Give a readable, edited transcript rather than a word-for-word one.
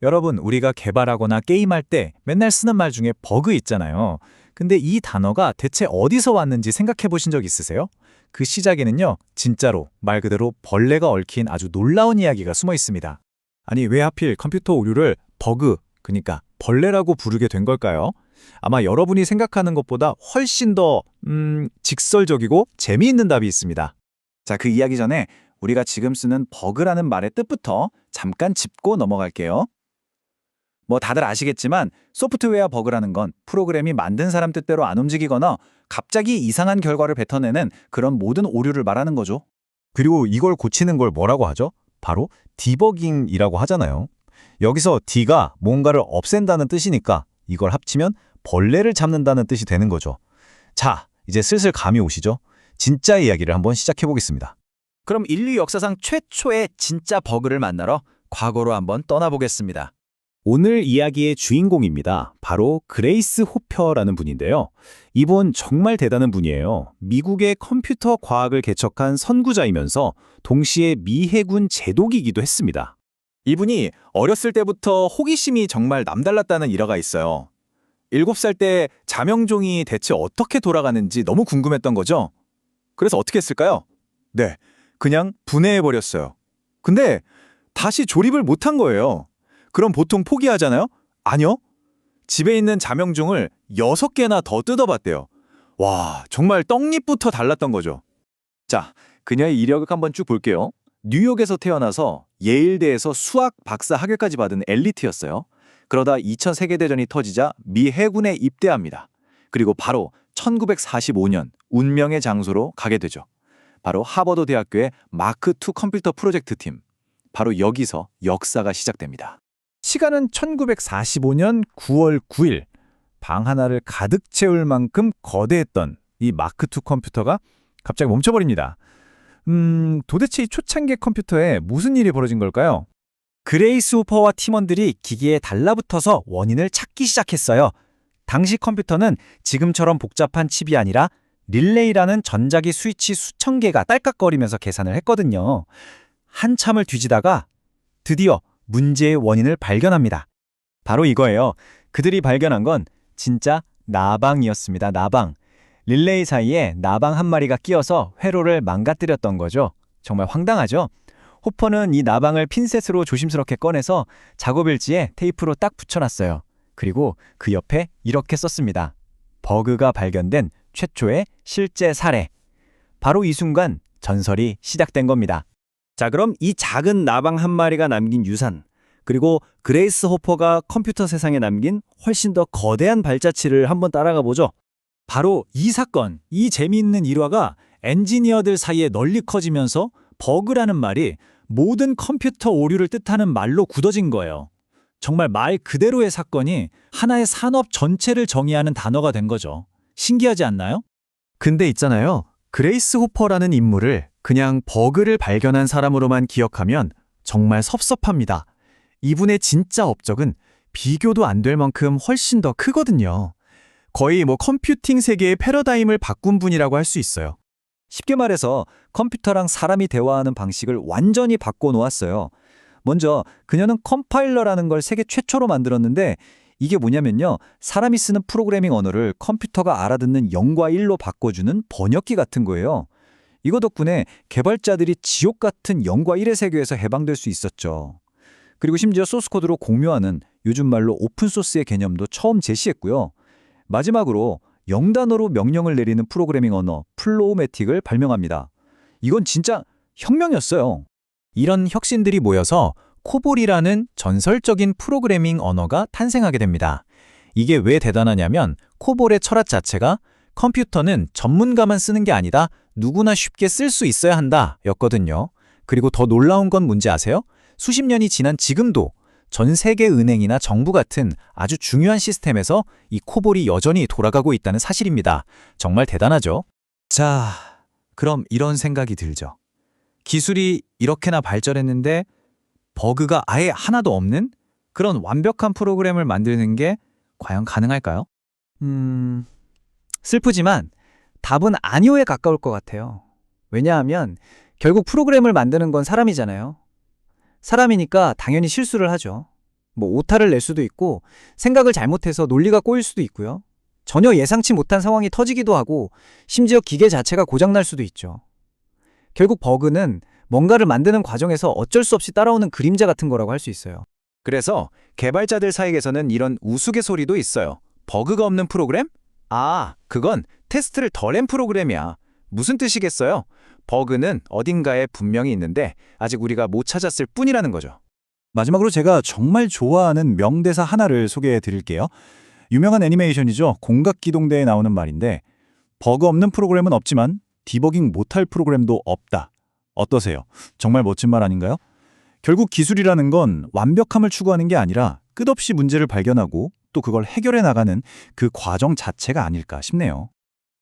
여러분, 우리가 개발하거나 게임할 때 맨날 쓰는 말 중에 버그 있잖아요. 근데 이 단어가 대체 어디서 왔는지 생각해 보신 적 있으세요? 그 시작에는요, 진짜로 말 그대로 벌레가 얽힌 아주 놀라운 이야기가 숨어 있습니다. 아니, 왜 하필 컴퓨터 오류를 버그, 그러니까 벌레라고 부르게 된 걸까요? 아마 여러분이 생각하는 것보다 훨씬 더, 직설적이고 재미있는 답이 있습니다. 자, 그 이야기 전에 우리가 지금 쓰는 버그라는 말의 뜻부터 잠깐 짚고 넘어갈게요. 뭐 다들 아시겠지만 소프트웨어 버그라는 건 프로그램이 만든 사람 뜻대로 안 움직이거나 갑자기 이상한 결과를 뱉어내는 그런 모든 오류를 말하는 거죠. 그리고 이걸 고치는 걸 뭐라고 하죠? 바로 디버깅이라고 하잖아요. 여기서 D가 뭔가를 없앤다는 뜻이니까 이걸 합치면 벌레를 잡는다는 뜻이 되는 거죠. 자, 이제 슬슬 감이 오시죠? 진짜 이야기를 한번 시작해 보겠습니다. 그럼 인류 역사상 최초의 진짜 버그를 만나러 과거로 한번 떠나보겠습니다. 오늘 이야기의 주인공입니다. 바로 그레이스 호퍼라는 분인데요. 이분 정말 대단한 분이에요. 미국의 컴퓨터 과학을 개척한 선구자이면서 동시에 미 해군 제독이기도 했습니다. 이분이 어렸을 때부터 호기심이 정말 남달랐다는 일화가 있어요. 7살 때 자명종이 대체 어떻게 돌아가는지 너무 궁금했던 거죠. 그래서 어떻게 했을까요? 네, 그냥 분해해버렸어요. 근데 다시 조립을 못한 거예요. 그럼 보통 포기하잖아요? 아니요. 집에 있는 자명종을 6개나 더 뜯어봤대요. 와, 정말 떡잎부터 달랐던 거죠. 자, 그녀의 이력을 한번 쭉 볼게요. 뉴욕에서 태어나서 예일대에서 수학 박사 학위까지 받은 엘리트였어요. 그러다 2차 세계대전이 터지자 미 해군에 입대합니다. 그리고 바로 1945년 운명의 장소로 가게 되죠. 바로 하버드 대학교의 마크2 컴퓨터 프로젝트 팀. 바로 여기서 역사가 시작됩니다. 시간은 1945년 9월 9일. 방 하나를 가득 채울 만큼 거대했던 이 마크2 컴퓨터가 갑자기 멈춰버립니다. 도대체 이 초창기 컴퓨터에 무슨 일이 벌어진 걸까요? 그레이스 호퍼와 팀원들이 기기에 달라붙어서 원인을 찾기 시작했어요. 당시 컴퓨터는 지금처럼 복잡한 칩이 아니라 릴레이라는 전자기 스위치 수천 개가 딸깍거리면서 계산을 했거든요. 한참을 뒤지다가 드디어 문제의 원인을 발견합니다. 바로 이거예요. 그들이 발견한 건 진짜 나방이었습니다. 나방. 릴레이 사이에 나방 한 마리가 끼어서 회로를 망가뜨렸던 거죠. 정말 황당하죠? 호퍼는 이 나방을 핀셋으로 조심스럽게 꺼내서 작업일지에 테이프로 딱 붙여놨어요. 그리고 그 옆에 이렇게 썼습니다. 버그가 발견된 최초의 실제 사례. 바로 이 순간 전설이 시작된 겁니다. 자, 그럼 이 작은 나방 한 마리가 남긴 유산, 그리고 그레이스 호퍼가 컴퓨터 세상에 남긴 훨씬 더 거대한 발자취를 한번 따라가 보죠. 바로 이 사건, 이 재미있는 일화가 엔지니어들 사이에 널리 커지면서 버그라는 말이 모든 컴퓨터 오류를 뜻하는 말로 굳어진 거예요. 정말 말 그대로의 사건이 하나의 산업 전체를 정의하는 단어가 된 거죠. 신기하지 않나요? 근데 있잖아요. 그레이스 호퍼라는 인물을 그냥 버그를 발견한 사람으로만 기억하면 정말 섭섭합니다. 이분의 진짜 업적은 비교도 안 될 만큼 훨씬 더 크거든요. 거의 컴퓨팅 세계의 패러다임을 바꾼 분이라고 할 수 있어요. 쉽게 말해서 컴퓨터랑 사람이 대화하는 방식을 완전히 바꿔놓았어요. 먼저 그녀는 컴파일러라는 걸 세계 최초로 만들었는데 이게 뭐냐면요. 사람이 쓰는 프로그래밍 언어를 컴퓨터가 알아듣는 0과 1로 바꿔주는 번역기 같은 거예요. 이거 덕분에 개발자들이 지옥 같은 0과 1의 세계에서 해방될 수 있었죠. 그리고 심지어 소스코드로 공유하는 요즘 말로 오픈소스의 개념도 처음 제시했고요. 마지막으로 0단어로 명령을 내리는 프로그래밍 언어 플로우매틱을 발명합니다. 이건 진짜 혁명이었어요. 이런 혁신들이 모여서 코볼이라는 전설적인 프로그래밍 언어가 탄생하게 됩니다. 이게 왜 대단하냐면 코볼의 철학 자체가 컴퓨터는 전문가만 쓰는 게 아니다, 누구나 쉽게 쓸 수 있어야 한다 였거든요. 그리고 더 놀라운 건 뭔지 아세요? 수십 년이 지난 지금도 전 세계 은행이나 정부 같은 아주 중요한 시스템에서 이 코볼이 여전히 돌아가고 있다는 사실입니다. 정말 대단하죠? 자, 그럼 이런 생각이 들죠. 기술이 이렇게나 발전했는데 버그가 아예 하나도 없는 그런 완벽한 프로그램을 만드는 게 과연 가능할까요? 슬프지만 답은 아니오에 가까울 것 같아요. 왜냐하면 결국 프로그램을 만드는 건 사람이잖아요. 사람이니까 당연히 실수를 하죠. 뭐 오타를 낼 수도 있고 생각을 잘못해서 논리가 꼬일 수도 있고요. 전혀 예상치 못한 상황이 터지기도 하고 심지어 기계 자체가 고장날 수도 있죠. 결국 버그는 뭔가를 만드는 과정에서 어쩔 수 없이 따라오는 그림자 같은 거라고 할 수 있어요. 그래서 개발자들 사이에서는 이런 우스갯소리도 있어요. 버그가 없는 프로그램? 아, 그건 테스트를 덜 한 프로그램이야. 무슨 뜻이겠어요? 버그는 어딘가에 분명히 있는데 아직 우리가 못 찾았을 뿐이라는 거죠. 마지막으로 제가 정말 좋아하는 명대사 하나를 소개해 드릴게요. 유명한 애니메이션이죠. 공각기동대에 나오는 말인데 버그 없는 프로그램은 없지만 디버깅 못할 프로그램도 없다. 어떠세요? 정말 멋진 말 아닌가요? 결국 기술이라는 건 완벽함을 추구하는 게 아니라 끝없이 문제를 발견하고 또 그걸 해결해 나가는 그 과정 자체가 아닐까 싶네요.